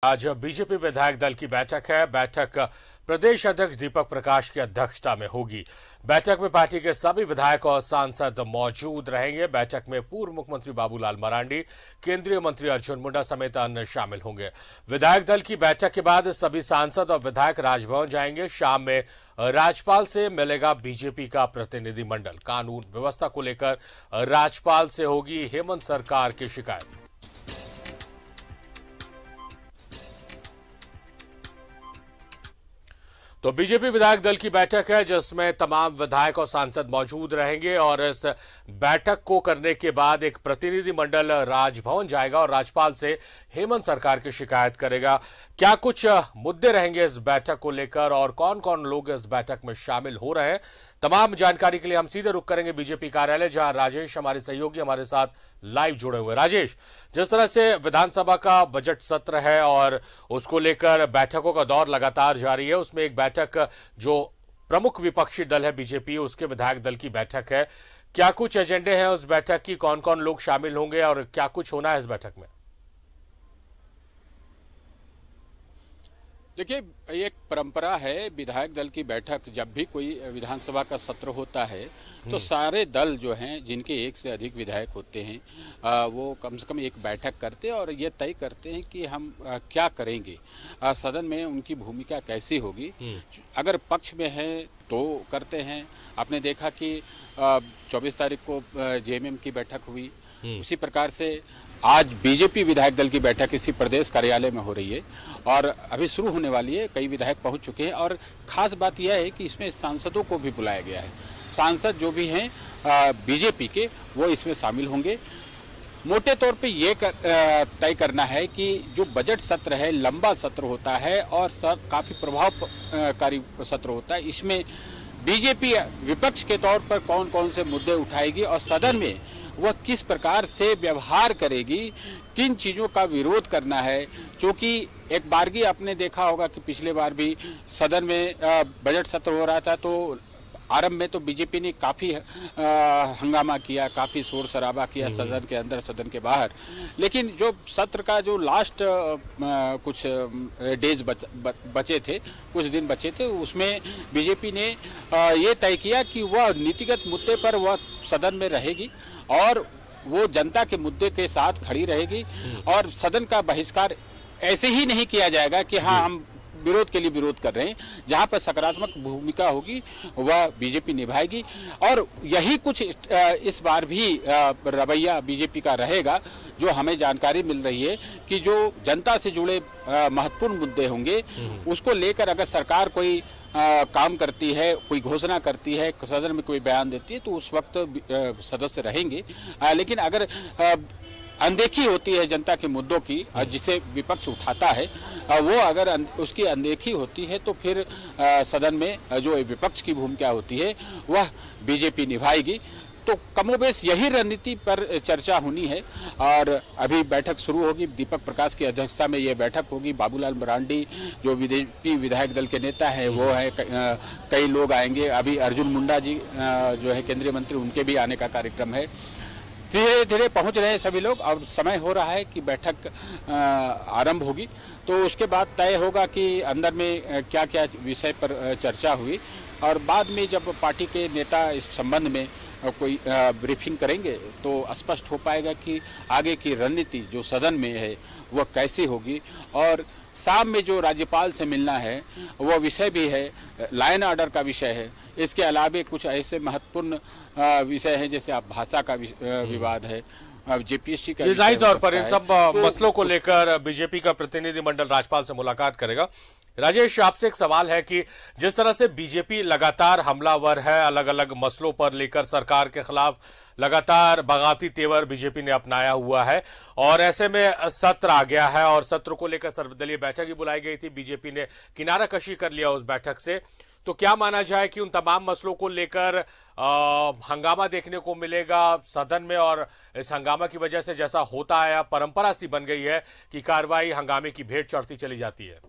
आज बीजेपी विधायक दल की बैठक है। बैठक प्रदेश अध्यक्ष दीपक प्रकाश की अध्यक्षता में होगी। बैठक में पार्टी के सभी विधायक और सांसद मौजूद रहेंगे। बैठक में पूर्व मुख्यमंत्री बाबूलाल मरांडी, केंद्रीय मंत्री अर्जुन मुंडा समेत अन्य शामिल होंगे। विधायक दल की बैठक के बाद सभी सांसद और विधायक राजभवन जाएंगे। शाम में राज्यपाल से मिलेगा बीजेपी का प्रतिनिधिमंडल। कानून व्यवस्था को लेकर राज्यपाल से होगी हेमंत सरकार की शिकायत। तो बीजेपी विधायक दल की बैठक है जिसमें तमाम विधायक और सांसद मौजूद रहेंगे और इस बैठक को करने के बाद एक प्रतिनिधिमंडल राजभवन जाएगा और राज्यपाल से हेमंत सरकार की शिकायत करेगा। क्या कुछ मुद्दे रहेंगे इस बैठक को लेकर और कौन कौन लोग इस बैठक में शामिल हो रहे हैं, तमाम जानकारी के लिए हम सीधे रुख करेंगे बीजेपी कार्यालय, जहां राजेश हमारे सहयोगी हमारे साथ लाइव जुड़े हुए। राजेश, जिस तरह से विधानसभा का बजट सत्र है और उसको लेकर बैठकों का दौर लगातार जारी है, उसमें एक बैठक जो प्रमुख विपक्षी दल है बीजेपी, उसके विधायक दल की बैठक है। क्या कुछ एजेंडे हैं उस बैठक की, कौन कौन लोग शामिल होंगे और क्या कुछ होना है इस बैठक में? देखिए, एक परंपरा है विधायक दल की बैठक। जब भी कोई विधानसभा का सत्र होता है तो सारे दल जो हैं, जिनके एक से अधिक विधायक होते हैं, वो कम से कम एक बैठक करते हैं और ये तय करते हैं कि हम क्या करेंगे, सदन में उनकी भूमिका कैसी होगी। अगर पक्ष में है तो करते हैं। आपने देखा कि 24 तारीख को जेएमएम की बैठक हुई, उसी प्रकार से आज बीजेपी विधायक दल की बैठक इसी प्रदेश कार्यालय में हो रही है और अभी शुरू होने वाली है। कई विधायक पहुंच चुके हैं और खास बात यह है कि इसमें सांसदों को भी बुलाया गया है। सांसद जो भी हैं बीजेपी के, वो इसमें शामिल होंगे। मोटे तौर पे ये तय करना है कि जो बजट सत्र है लंबा सत्र होता है और काफ़ी प्रभावकारी सत्र होता है। इसमें बीजेपी विपक्ष के तौर पर कौन कौन से मुद्दे उठाएगी और सदन में वह किस प्रकार से व्यवहार करेगी, किन चीज़ों का विरोध करना है। क्योंकि एक बारगी आपने देखा होगा कि पिछले बार भी सदन में बजट सत्र हो रहा था तो आरंभ में तो बीजेपी ने काफ़ी हंगामा किया, काफ़ी शोर शराबा किया सदन के अंदर, सदन के बाहर। लेकिन जो सत्र का जो लास्ट कुछ डेज बचे थे, कुछ दिन बचे थे, उसमें बीजेपी ने ये तय किया कि वह नीतिगत मुद्दे पर वह सदन में रहेगी और वो जनता के मुद्दे के साथ खड़ी रहेगी और सदन का बहिष्कार ऐसे ही नहीं किया जाएगा कि हाँ हम विरोध के लिए विरोध कर रहे हैं। जहां पर सकारात्मक भूमिका होगी वह बीजेपी निभाएगी और यही कुछ इस बार भी रवैया बीजेपी का रहेगा। जो हमें जानकारी मिल रही है कि जो जनता से जुड़े महत्वपूर्ण मुद्दे होंगे उसको लेकर अगर सरकार कोई काम करती है, कोई घोषणा करती है, सदन में कोई बयान देती है तो उस वक्त सदस्य रहेंगे। लेकिन अगर अनदेखी होती है जनता के मुद्दों की जिसे विपक्ष उठाता है, वो अगर उसकी अनदेखी होती है तो फिर सदन में जो विपक्ष की भूमिका होती है वह बीजेपी निभाएगी। तो कमोबेश यही रणनीति पर चर्चा होनी है और अभी बैठक शुरू होगी। दीपक प्रकाश की अध्यक्षता में ये बैठक होगी। बाबूलाल मरांडी जो बीजेपी विधायक दल के नेता हैं वो है, कई लोग आएंगे। अभी अर्जुन मुंडा जी जो है केंद्रीय मंत्री, उनके भी आने का कार्यक्रम है। धीरे धीरे पहुंच रहे हैं सभी लोग और समय हो रहा है कि बैठक आरंभ होगी। तो उसके बाद तय होगा कि अंदर में क्या क्या विषय पर चर्चा हुई और बाद में जब पार्टी के नेता इस संबंध में कोई ब्रीफिंग करेंगे तो स्पष्ट हो पाएगा कि आगे की रणनीति जो सदन में है वह कैसी होगी। और शाम में जो राज्यपाल से मिलना है वह विषय भी है, लाइन ऑर्डर का विषय है। इसके अलावा कुछ ऐसे महत्वपूर्ण विषय हैं जैसे आप भाषा का विवाद है, जेपीएससी का। जाहिर तौर पर इन सब मसलों को लेकर बीजेपी का प्रतिनिधिमंडल राज्यपाल से मुलाकात करेगा। राजेश, आपसे एक सवाल है कि जिस तरह से बीजेपी लगातार हमलावर है, अलग अलग मसलों पर लेकर सरकार के खिलाफ लगातार बगावती तेवर बीजेपी ने अपनाया हुआ है और ऐसे में सत्र आ गया है और सत्र को लेकर सर्वदलीय बैठक ही बुलाई गई थी, बीजेपी ने किनारा कशी कर लिया उस बैठक से। तो क्या माना जाए कि उन तमाम मसलों को लेकर हंगामा देखने को मिलेगा सदन में और इस हंगामा की वजह से जैसा होता आया परंपरा सी बन गई है कि कार्रवाई हंगामे की भेंट चढ़ती चली जाती है?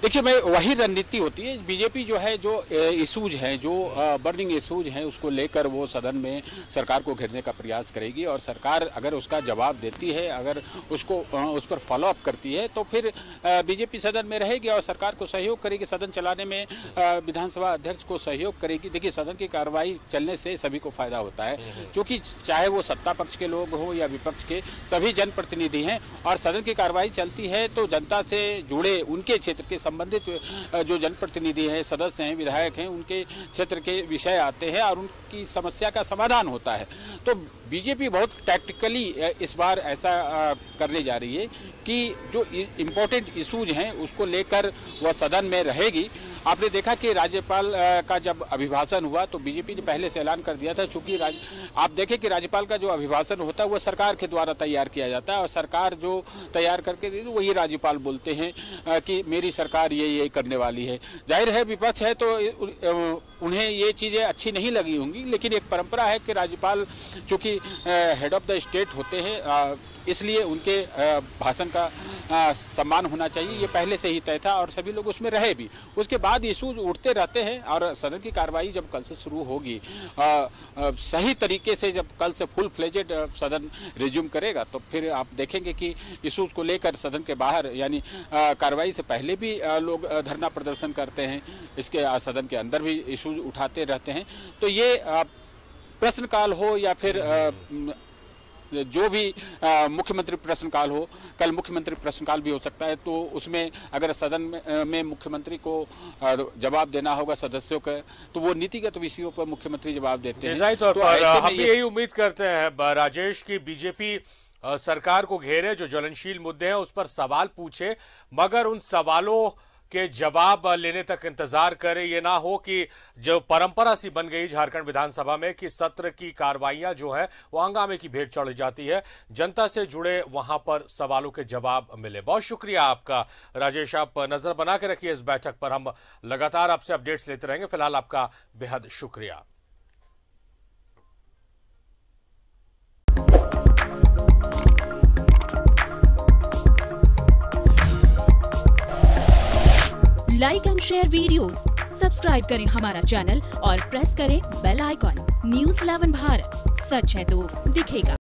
देखिए, मैं वही रणनीति होती है। बीजेपी जो है, जो इशूज हैं, जो बर्निंग इशूज हैं, उसको लेकर वो सदन में सरकार को घेरने का प्रयास करेगी, और सरकार अगर उसका जवाब देती है, अगर उसको उस पर फॉलो अप करती है, तो फिर बीजेपी सदन में रहेगी और सरकार को सहयोग करेगी, सदन चलाने में विधानसभा अध्यक्ष को सहयोग करेगी। देखिए, सदन की कार्रवाई चलने से सभी को फायदा होता है, क्योंकि चाहे वो सत्ता पक्ष के लोग हो या विपक्ष के, सभी जनप्रतिनिधि हैं, और सदन की कार्रवाई चलती है तो जनता से जुड़े, उनके क्षेत्र के संबंधित जो जनप्रतिनिधि हैं, सदस्य हैं, विधायक हैं, उनके क्षेत्र के विषय आते हैं और उनकी समस्या का समाधान होता है। तो बीजेपी बहुत टैक्टिकली इस बार ऐसा करने जा रही है कि जो इम्पोर्टेंट इशूज हैं उसको लेकर वह सदन में रहेगी। आपने देखा कि राज्यपाल का जब अभिभाषण हुआ तो बीजेपी ने पहले से ऐलान कर दिया था, चूंकि आप देखें कि राज्यपाल का जो अभिभाषण होता है वो सरकार के द्वारा तैयार किया जाता है, और सरकार जो तैयार करके देती है वही राज्यपाल बोलते हैं कि मेरी सरकार ये करने वाली है। जाहिर है विपक्ष है तो उन्हें ये चीज़ें अच्छी नहीं लगी होंगी, लेकिन एक परंपरा है कि राज्यपाल चूँकि हेड ऑफ द स्टेट होते हैं, इसलिए उनके भाषण का सम्मान होना चाहिए, ये पहले से ही तय था और सभी लोग उसमें रहे भी। उसके बाद इशूज उठते रहते हैं, और सदन की कार्रवाई जब कल से शुरू होगी, सही तरीके से जब कल से फुल फ्लेजेड सदन रिज्यूम करेगा, तो फिर आप देखेंगे कि इशूज को लेकर सदन के बाहर, यानी कार्रवाई से पहले भी लोग धरना प्रदर्शन करते हैं, इसके सदन के अंदर भी इशूज उठाते रहते हैं। तो ये प्रश्नकाल हो या फिर जो भी मुख्यमंत्री प्रश्नकाल हो, कल मुख्यमंत्री प्रश्नकाल भी हो सकता है, तो उसमें अगर सदन में मुख्यमंत्री को जवाब देना होगा सदस्यों का, तो वो नीतिगत विषयों पर मुख्यमंत्री जवाब देते हैं। तो हम भी यही उम्मीद करते हैं राजेश की बीजेपी सरकार को घेरे, जो ज्वलनशील मुद्दे हैं उस पर सवाल पूछे, मगर उन सवालों के जवाब लेने तक इंतजार करे। ये ना हो कि जो परंपरा सी बन गई झारखंड विधानसभा में कि सत्र की कार्रवाइयां जो है वो हंगामे की भेंट चढ़ जाती है, जनता से जुड़े वहां पर सवालों के जवाब मिले। बहुत शुक्रिया आपका राजेश, आप नजर बना के रखिए इस बैठक पर, हम लगातार आपसे अपडेट्स लेते रहेंगे। फिलहाल आपका बेहद शुक्रिया। Like and share videos, subscribe करें हमारा चैनल और प्रेस करें बेल आइकॉन। न्यूज़ 11 भारत, सच है तो दिखेगा।